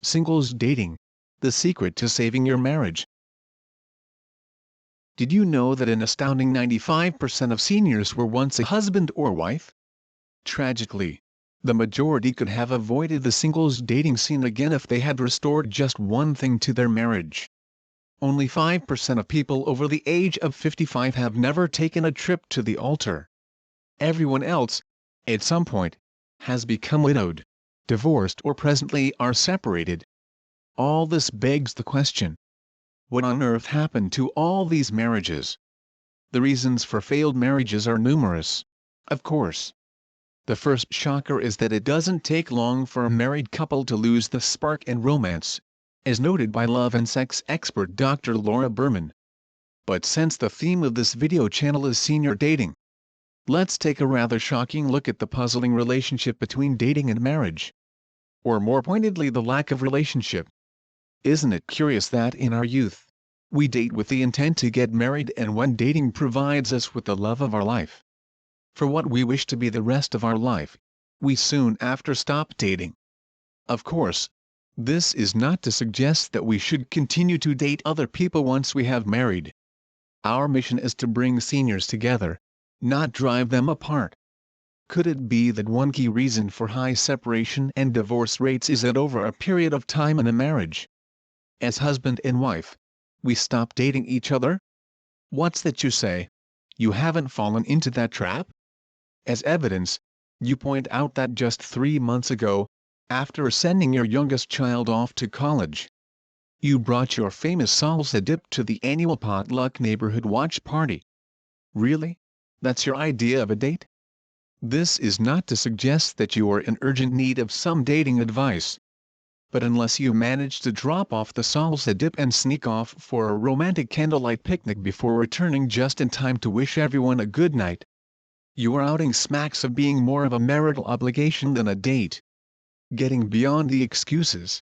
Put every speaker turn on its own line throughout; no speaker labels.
Singles dating. The secret to saving your marriage. Did you know that an astounding 95% of seniors were once a husband or wife? Tragically, the majority could have avoided the singles dating scene again if they had restored just one thing to their marriage. Only 5% of people over the age of 55 have never taken a trip to the altar. Everyone else, at some point, has become widowed, divorced, or presently are separated. All this begs the question: what on earth happened to all these marriages? The reasons for failed marriages are numerous, of course. The first shocker is that it doesn't take long for a married couple to lose the spark and romance, as noted by love and sex expert Dr. Laura Berman. But since the theme of this video channel is senior dating, let's take a rather shocking look at the puzzling relationship between dating and marriage. Or more pointedly, the lack of relationship. Isn't it curious that in our youth, we date with the intent to get married, and when dating provides us with the love of our life, for what we wish to be the rest of our life, we soon after stop dating? Of course, this is not to suggest that we should continue to date other people once we have married. Our mission is to bring seniors together, not drive them apart. Could it be that one key reason for high separation and divorce rates is that over a period of time in a marriage, as husband and wife, we stop dating each other? What's that you say? You haven't fallen into that trap? As evidence, you point out that just 3 months ago, after sending your youngest child off to college, you brought your famous salsa dip to the annual potluck neighborhood watch party. Really? That's your idea of a date? This is not to suggest that you are in urgent need of some dating advice. But unless you manage to drop off the salsa dip and sneak off for a romantic candlelight picnic before returning just in time to wish everyone a good night, your outing smacks of being more of a marital obligation than a date. Getting beyond the excuses.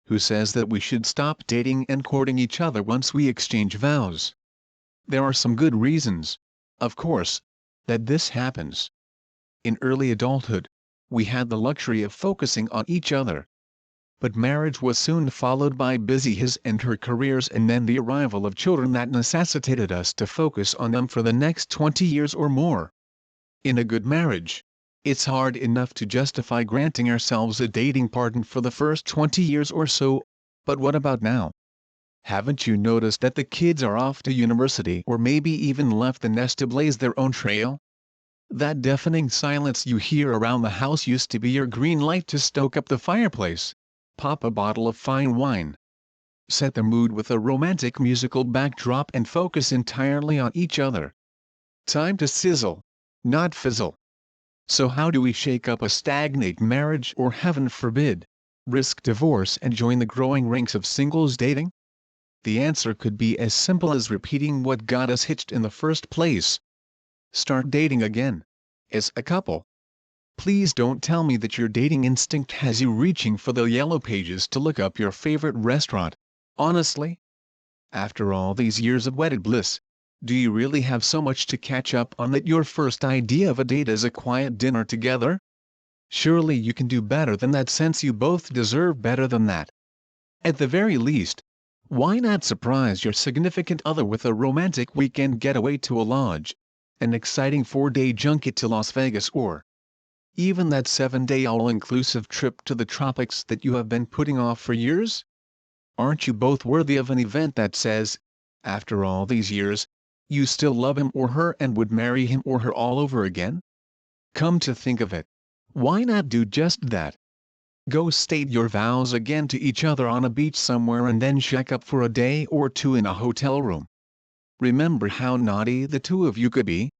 Who says that we should stop dating and courting each other once we exchange vows? There are some good reasons, of course, that this happens. In early adulthood, we had the luxury of focusing on each other. But marriage was soon followed by busy his and her careers, and then the arrival of children that necessitated us to focus on them for the next 20 years or more. In a good marriage, it's hard enough to justify granting ourselves a dating pardon for the first 20 years or so, but what about now? Haven't you noticed that the kids are off to university or maybe even left the nest to blaze their own trail? That deafening silence you hear around the house used to be your green light to stoke up the fireplace, pop a bottle of fine wine, set the mood with a romantic musical backdrop, and focus entirely on each other. Time to sizzle, not fizzle. So how do we shake up a stagnant marriage, or heaven forbid, risk divorce and join the growing ranks of singles dating? The answer could be as simple as repeating what got us hitched in the first place. Start dating again, as a couple. Please don't tell me that your dating instinct has you reaching for the yellow pages to look up your favorite restaurant. Honestly? After all these years of wedded bliss, do you really have so much to catch up on that your first idea of a date is a quiet dinner together? Surely you can do better than that, since you both deserve better than that. At the very least, why not surprise your significant other with a romantic weekend getaway to a lodge, an exciting 4-day junket to Las Vegas, or even that 7-day all-inclusive trip to the tropics that you have been putting off for years? Aren't you both worthy of an event that says, after all these years, you still love him or her and would marry him or her all over again? Come to think of it, why not do just that? Go state your vows again to each other on a beach somewhere, and then shack up for a day or two in a hotel room. Remember how naughty the two of you could be?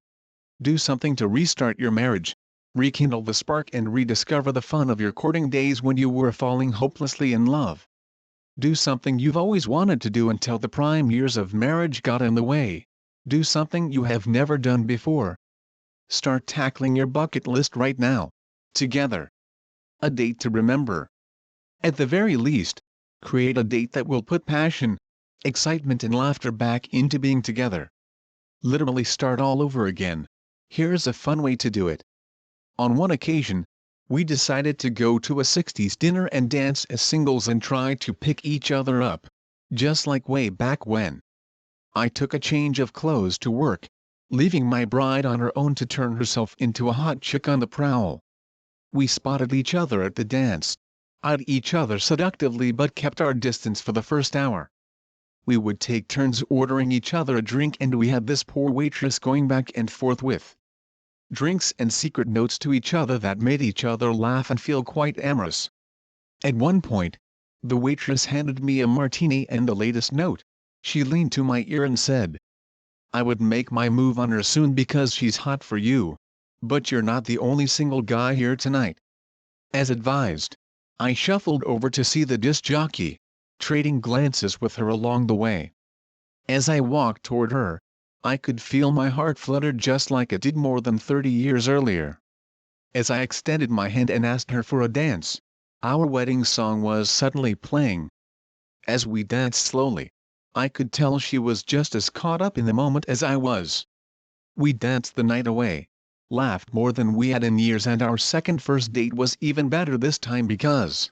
Do something to restart your marriage, rekindle the spark, and rediscover the fun of your courting days when you were falling hopelessly in love. Do something you've always wanted to do until the prime years of marriage got in the way. Do something you have never done before. Start tackling your bucket list right now. Together. A date to remember. At the very least, create a date that will put passion, excitement, and laughter back into being together. Literally start all over again. Here's a fun way to do it. On one occasion, We decided to go to a 60s dinner and dance as singles and try to pick each other up. Just like way back when. I took a change of clothes to work, leaving my bride on her own to turn herself into a hot chick on the prowl. We spotted each other at the dance, eyed each other seductively but kept our distance for the first hour. We would take turns ordering each other a drink, and we had this poor waitress going back and forth with drinks and secret notes to each other that made each other laugh and feel quite amorous. At one point, the waitress handed me a martini and the latest note. She leaned to my ear and said, "I would make my move on her soon because she's hot for you. But you're not the only single guy here tonight." As advised, I shuffled over to see the disc jockey, trading glances with her along the way. As I walked toward her, I could feel my heart flutter just like it did more than 30 years earlier. As I extended my hand and asked her for a dance, our wedding song was suddenly playing. As we danced slowly, I could tell she was just as caught up in the moment as I was. We danced the night away, laughed more than we had in years, and our second first date was even better this time because,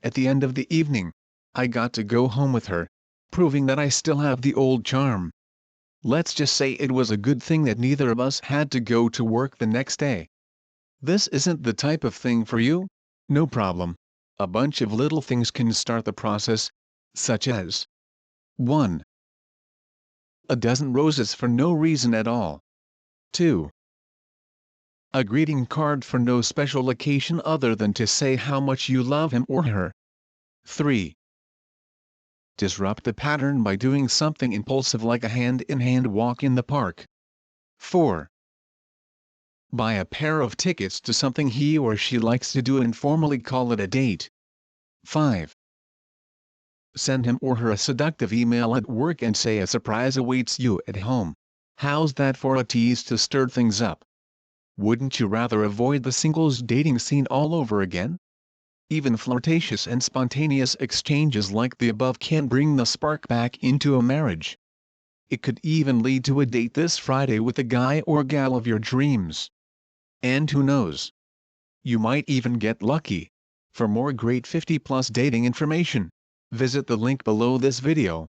at the end of the evening, I got to go home with her, proving that I still have the old charm. Let's just say it was a good thing that neither of us had to go to work the next day. This isn't the type of thing for you? No problem. A bunch of little things can start the process, such as 1. A dozen roses for no reason at all. 2. A greeting card for no special occasion other than to say how much you love him or her. 3. Disrupt the pattern by doing something impulsive like a hand-in-hand walk in the park. 4. Buy a pair of tickets to something he or she likes to do and formally call it a date. 5. Send him or her a seductive email at work and say a surprise awaits you at home. How's that for a tease to stir things up? Wouldn't you rather avoid the singles dating scene all over again? Even flirtatious and spontaneous exchanges like the above can bring the spark back into a marriage. It could even lead to a date this Friday with the guy or gal of your dreams. And who knows? You might even get lucky. For more great 50+ dating information, visit the link below this video.